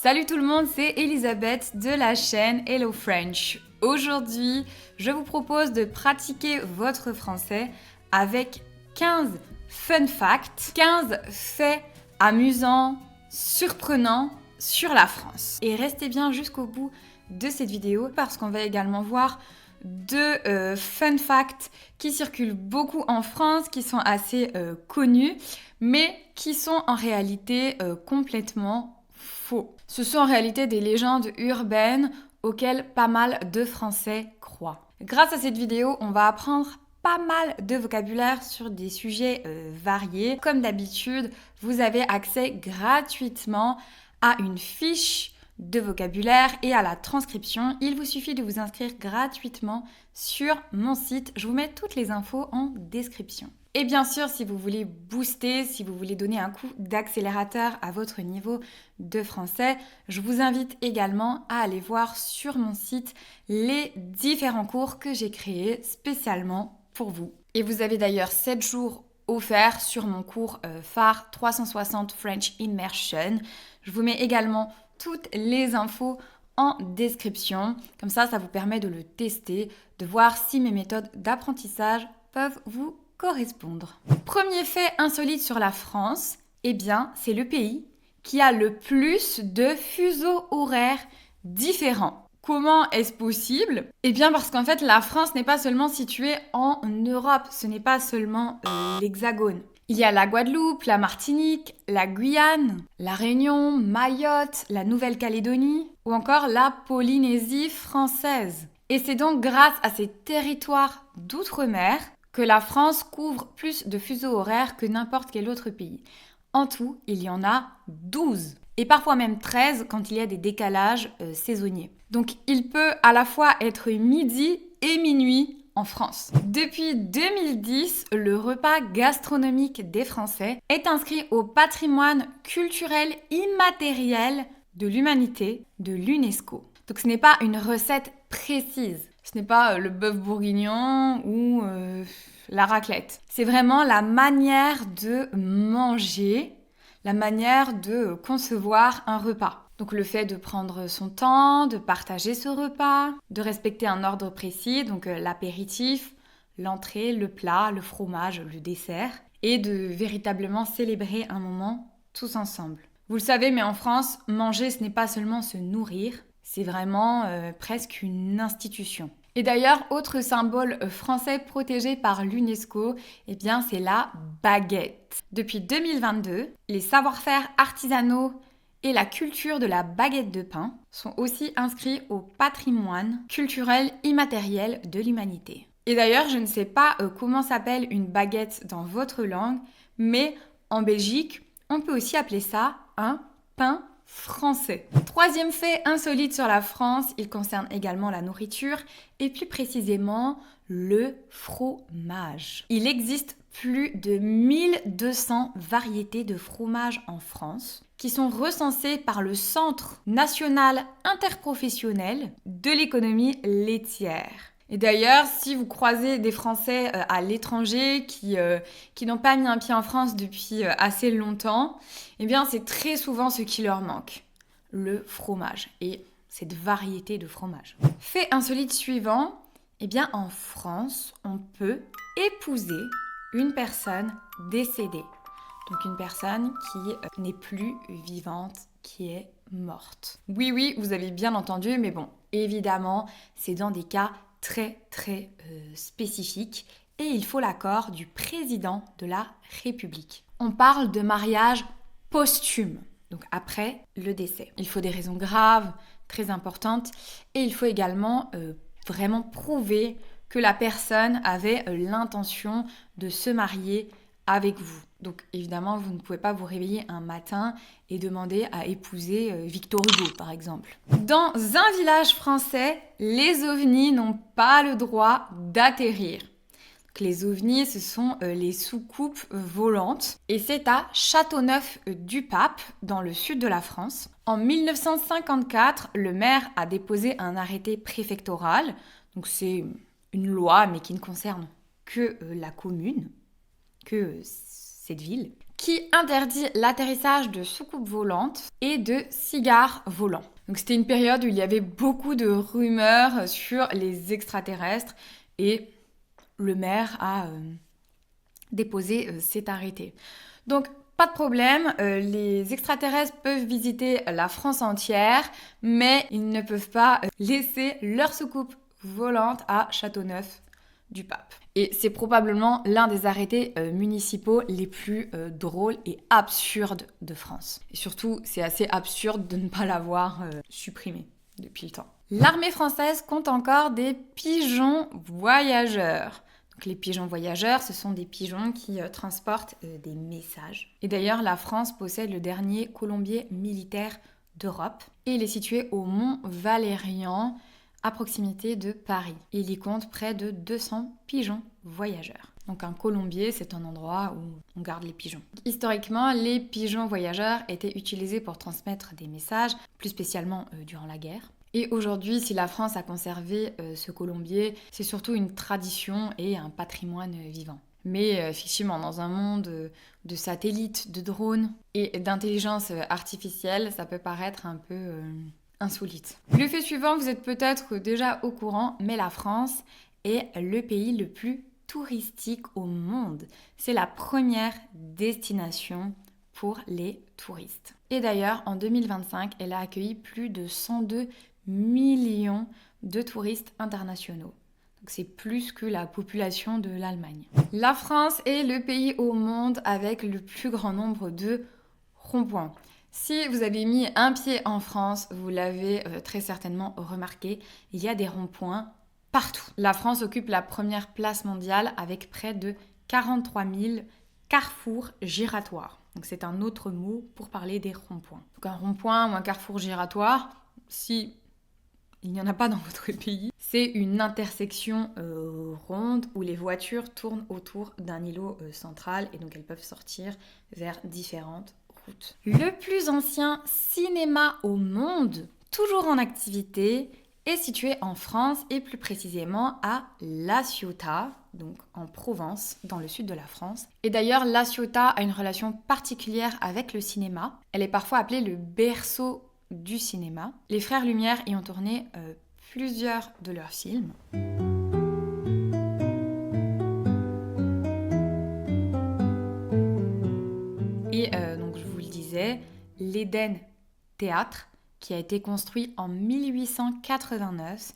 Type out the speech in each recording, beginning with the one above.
Salut tout le monde, c'est Elisabeth de la chaîne Hello French. Aujourd'hui, je vous propose de pratiquer votre français avec 15 fun facts, 15 faits amusants, surprenants sur la France. Et restez bien jusqu'au bout de cette vidéo parce qu'on va également voir deux fun facts qui circulent beaucoup en France, qui sont assez connus, mais qui sont en réalité complètement faux. Ce sont en réalité des légendes urbaines auxquelles pas mal de Français croient. Grâce à cette vidéo, on va apprendre pas mal de vocabulaire sur des sujets variés. Comme d'habitude, vous avez accès gratuitement à une fiche de vocabulaire et à la transcription. Il vous suffit de vous inscrire gratuitement sur mon site. Je vous mets toutes les infos en description. Et bien sûr, si vous voulez booster, si vous voulez donner un coup d'accélérateur à votre niveau de français, je vous invite également à aller voir sur mon site les différents cours que j'ai créés spécialement pour vous. Et vous avez d'ailleurs 7 jours offerts sur mon cours phare 360 French Immersion. Je vous mets également toutes les infos en description. Comme ça vous permet de le tester, de voir si mes méthodes d'apprentissage peuvent vous correspondre. Premier fait insolite sur la France, eh bien, c'est le pays qui a le plus de fuseaux horaires différents. Comment est-ce possible ? Eh bien, parce qu'en fait, la France n'est pas seulement située en Europe, ce n'est pas seulement l'Hexagone. Il y a la Guadeloupe, la Martinique, la Guyane, la Réunion, Mayotte, la Nouvelle-Calédonie ou encore la Polynésie française. Et c'est donc grâce à ces territoires d'outre-mer que la France couvre plus de fuseaux horaires que n'importe quel autre pays. En tout, il y en a 12 et parfois même 13 quand il y a des décalages saisonniers. Donc il peut à la fois être midi et minuit en France. Depuis 2010, le repas gastronomique des Français est inscrit au patrimoine culturel immatériel de l'humanité de l'UNESCO. Donc ce n'est pas une recette précise. Ce n'est pas le bœuf bourguignon ou la raclette. C'est vraiment la manière de manger, la manière de concevoir un repas. Donc le fait de prendre son temps, de partager ce repas, de respecter un ordre précis, donc l'apéritif, l'entrée, le plat, le fromage, le dessert, et de véritablement célébrer un moment tous ensemble. Vous le savez, mais en France, manger, ce n'est pas seulement se nourrir, c'est vraiment presque une institution. Et d'ailleurs, autre symbole français protégé par l'UNESCO, eh bien, c'est la baguette. Depuis 2022, les savoir-faire artisanaux et la culture de la baguette de pain sont aussi inscrits au patrimoine culturel immatériel de l'humanité. Et d'ailleurs, je ne sais pas comment s'appelle une baguette dans votre langue, mais en Belgique, on peut aussi appeler ça un pain français. Troisième fait insolite sur la France, il concerne également la nourriture et plus précisément le fromage. Il existe plus de 1200 variétés de fromage en France qui sont recensées par le Centre national interprofessionnel de l'économie laitière. Et d'ailleurs, si vous croisez des Français à l'étranger qui n'ont pas mis un pied en France depuis assez longtemps, eh bien c'est très souvent ce qui leur manque, le fromage et cette variété de fromage. Fait insolite suivant, eh bien en France, on peut épouser une personne décédée. Donc une personne qui n'est plus vivante, qui est morte. Oui, vous avez bien entendu, mais bon, évidemment, c'est dans des cas très spécifique et il faut l'accord du président de la République. On parle de mariage posthume, donc après le décès. Il faut des raisons graves, très importantes et il faut également vraiment prouver que la personne avait l'intention de se marier avec vous. Donc évidemment, vous ne pouvez pas vous réveiller un matin et demander à épouser Victor Hugo, par exemple. Dans un village français, les ovnis n'ont pas le droit d'atterrir. Donc, les ovnis, ce sont les soucoupes volantes. Et c'est à Châteauneuf-du-Pape, dans le sud de la France. En 1954, le maire a déposé un arrêté préfectoral. Donc c'est une loi, mais qui ne concerne que la commune, que cette ville, qui interdit l'atterrissage de soucoupes volantes et de cigares volants. Donc c'était une période où il y avait beaucoup de rumeurs sur les extraterrestres et le maire a déposé cet arrêté. Donc pas de problème, les extraterrestres peuvent visiter la France entière, mais ils ne peuvent pas laisser leur soucoupe volante à Châteauneuf-du-Pape. Et c'est probablement l'un des arrêtés municipaux les plus drôles et absurdes de France. Et surtout, c'est assez absurde de ne pas l'avoir supprimé depuis le temps. L'armée française compte encore des pigeons voyageurs. Donc, les pigeons voyageurs, ce sont des pigeons qui transportent des messages. Et d'ailleurs, la France possède le dernier colombier militaire d'Europe. Et il est situé au Mont Valérien, à proximité de Paris. Il y compte près de 200 pigeons voyageurs. Donc un colombier, c'est un endroit où on garde les pigeons. Historiquement, les pigeons voyageurs étaient utilisés pour transmettre des messages, plus spécialement durant la guerre. Et aujourd'hui, si la France a conservé ce colombier, c'est surtout une tradition et un patrimoine vivant. Mais effectivement, dans un monde de satellites, de drones et d'intelligence artificielle, ça peut paraître un peu insolite. Le fait suivant, vous êtes peut-être déjà au courant, mais la France est le pays le plus touristique au monde. C'est la première destination pour les touristes. Et d'ailleurs, en 2025, elle a accueilli plus de 102 millions de touristes internationaux. Donc c'est plus que la population de l'Allemagne. La France est le pays au monde avec le plus grand nombre de ronds-points. Si vous avez mis un pied en France, vous l'avez très certainement remarqué, il y a des ronds-points partout. La France occupe la première place mondiale avec près de 43 000 carrefours giratoires. Donc c'est un autre mot pour parler des ronds-points. Donc un rond-point ou un carrefour giratoire, si il n'y en a pas dans votre pays, c'est une intersection ronde où les voitures tournent autour d'un îlot central et donc elles peuvent sortir vers différentes routes. Le plus ancien cinéma au monde, toujours en activité, est situé en France et plus précisément à La Ciotat, donc en Provence, dans le sud de la France. Et d'ailleurs, La Ciotat a une relation particulière avec le cinéma. Elle est parfois appelée le berceau du cinéma. Les frères Lumière y ont tourné plusieurs de leurs films. Et donc je vous le disais, l'Éden Théâtre, qui a été construit en 1889,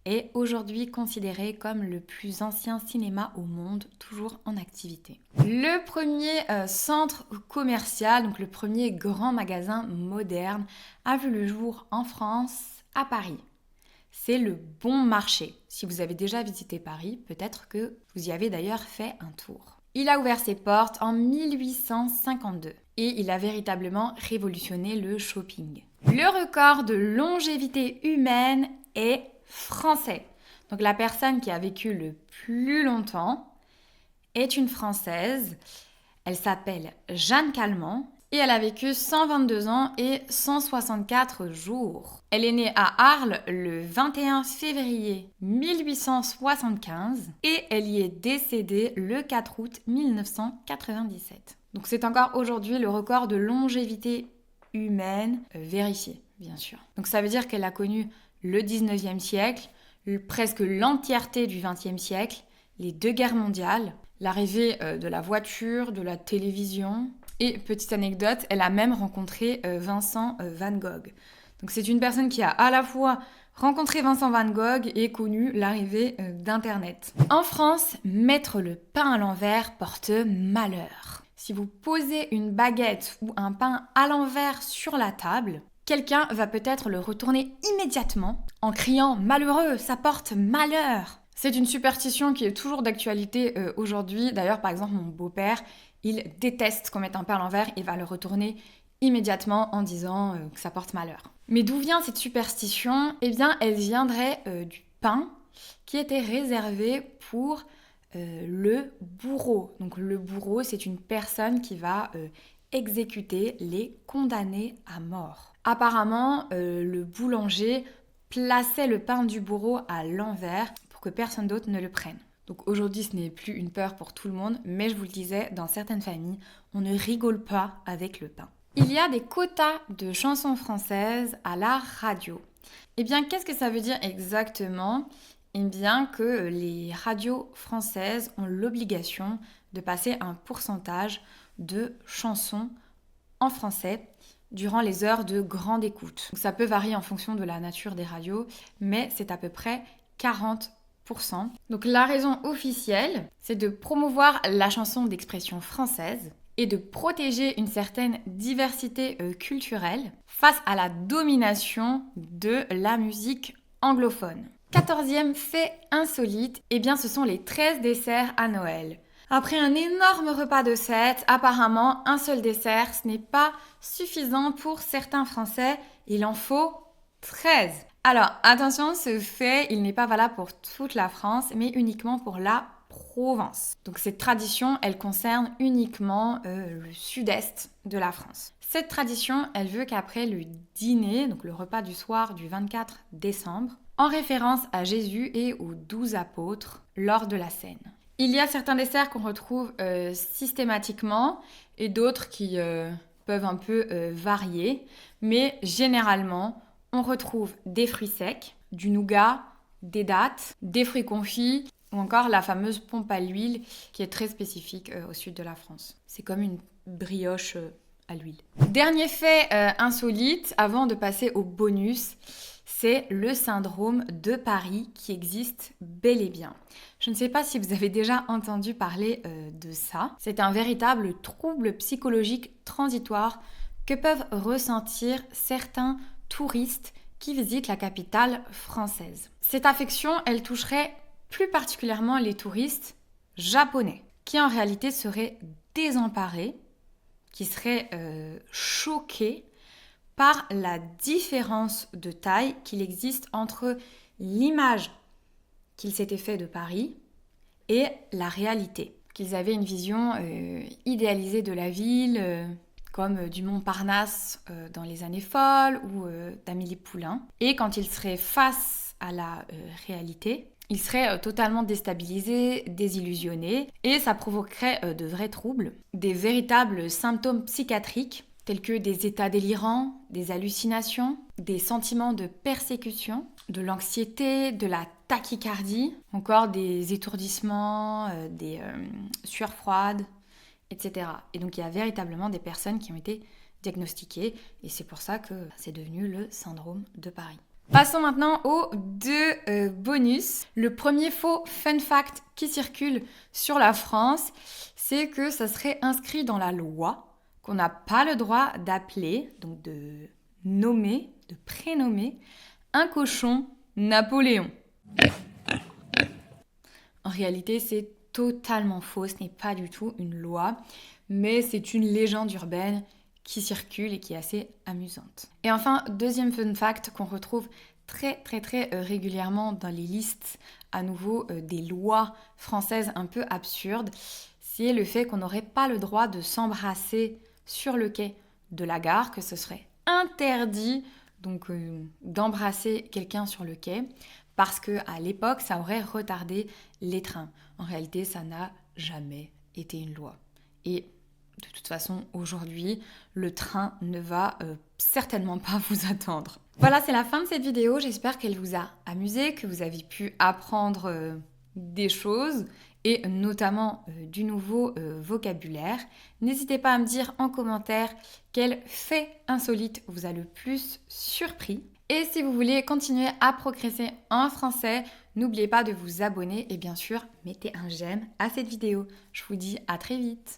est aujourd'hui considéré comme le plus ancien cinéma au monde, toujours en activité. Le premier centre commercial, donc le premier grand magasin moderne, a vu le jour en France, à Paris. C'est le Bon Marché. Si vous avez déjà visité Paris, peut-être que vous y avez d'ailleurs fait un tour. Il a ouvert ses portes en 1852 et il a véritablement révolutionné le shopping. Le record de longévité humaine est français. Donc la personne qui a vécu le plus longtemps est une Française. Elle s'appelle Jeanne Calment et elle a vécu 122 ans et 164 jours. Elle est née à Arles le 21 février 1875 et elle y est décédée le 4 août 1997. Donc c'est encore aujourd'hui le record de longévité humaine vérifié, bien sûr. Donc ça veut dire qu'elle a connu le 19e siècle, presque l'entièreté du 20e siècle, les 2 guerres mondiales, l'arrivée de la voiture, de la télévision. Et petite anecdote, elle a même rencontré Vincent Van Gogh. Donc c'est une personne qui a à la fois rencontré Vincent Van Gogh et connu l'arrivée d'Internet. En France, mettre le pain à l'envers porte malheur. Si vous posez une baguette ou un pain à l'envers sur la table, quelqu'un va peut-être le retourner immédiatement en criant « Malheureux, ça porte malheur !» C'est une superstition qui est toujours d'actualité aujourd'hui. D'ailleurs, par exemple, mon beau-père, il déteste qu'on mette un pain à l'envers, il va le retourner immédiatement en disant que ça porte malheur. Mais d'où vient cette superstition ? Eh bien, elle viendrait du pain qui était réservé pour le bourreau. Donc le bourreau, c'est une personne qui va exécuter les condamnés à mort. Apparemment, le boulanger plaçait le pain du bourreau à l'envers pour que personne d'autre ne le prenne. Donc aujourd'hui, ce n'est plus une peur pour tout le monde, mais je vous le disais, dans certaines familles, on ne rigole pas avec le pain. Il y a des quotas de chansons françaises à la radio. Eh bien, qu'est-ce que ça veut dire exactement? Eh bien, que les radios françaises ont l'obligation de passer un pourcentage de chansons en français durant les heures de grande écoute. Donc, ça peut varier en fonction de la nature des radios, mais c'est à peu près 40%. Donc la raison officielle, c'est de promouvoir la chanson d'expression française et de protéger une certaine diversité culturelle face à la domination de la musique anglophone. 14e fait insolite, eh bien ce sont les 13 desserts à Noël. Après un énorme repas de 7, apparemment un seul dessert, ce n'est pas suffisant pour certains Français, il en faut 13. Alors attention, ce fait, il n'est pas valable pour toute la France, mais uniquement pour la Provence. Donc cette tradition, elle concerne uniquement le sud-est de la France. Cette tradition, elle veut qu'après le dîner, donc le repas du soir du 24 décembre, en référence à Jésus et aux 12 apôtres lors de la Cène. Il y a certains desserts qu'on retrouve systématiquement et d'autres qui peuvent un peu varier, mais généralement, on retrouve des fruits secs, du nougat, des dattes, des fruits confits ou encore la fameuse pompe à l'huile qui est très spécifique au sud de la France. C'est comme une brioche à l'huile. Dernier fait insolite, avant de passer au bonus, c'est le syndrome de Paris qui existe bel et bien. Je ne sais pas si vous avez déjà entendu parler de ça. C'est un véritable trouble psychologique transitoire que peuvent ressentir certains touristes qui visitent la capitale française. Cette affection, elle toucherait plus particulièrement les touristes japonais, qui en réalité seraient désemparés, qui seraient choqués par la différence de taille qu'il existe entre l'image qu'ils s'étaient fait de Paris et la réalité. Qu'ils avaient une vision idéalisée de la ville, comme du Montparnasse dans les années folles ou d'Amélie Poulain. Et quand ils seraient face à la réalité, ils seraient totalement déstabilisés, désillusionnés, et ça provoquerait de vrais troubles, des véritables symptômes psychiatriques, tels que des états délirants, des hallucinations, des sentiments de persécution, de l'anxiété, de la tachycardie, encore des étourdissements, des sueurs froides, etc. Et donc il y a véritablement des personnes qui ont été diagnostiquées, et c'est pour ça que c'est devenu le syndrome de Paris. Passons maintenant aux deux bonus. Le premier faux fun fact qui circule sur la France, c'est que ça serait inscrit dans la loi qu'on n'a pas le droit d'appeler, donc de nommer, de prénommer, un cochon Napoléon. En réalité, c'est totalement faux, ce n'est pas du tout une loi, mais c'est une légende urbaine qui circule et qui est assez amusante. Et enfin, deuxième fun fact qu'on retrouve très régulièrement dans les listes à nouveau des lois françaises un peu absurdes, c'est le fait qu'on n'aurait pas le droit de s'embrasser sur le quai de la gare, que ce serait interdit donc d'embrasser quelqu'un sur le quai parce qu'à l'époque, ça aurait retardé les trains. En réalité, ça n'a jamais été une loi. Et de toute façon, aujourd'hui, le train ne va certainement pas vous attendre. Voilà, c'est la fin de cette vidéo. J'espère qu'elle vous a amusé, que vous avez pu apprendre des choses et notamment du nouveau vocabulaire. N'hésitez pas à me dire en commentaire quel fait insolite vous a le plus surpris. Et si vous voulez continuer à progresser en français, n'oubliez pas de vous abonner et bien sûr, mettez un j'aime à cette vidéo. Je vous dis à très vite.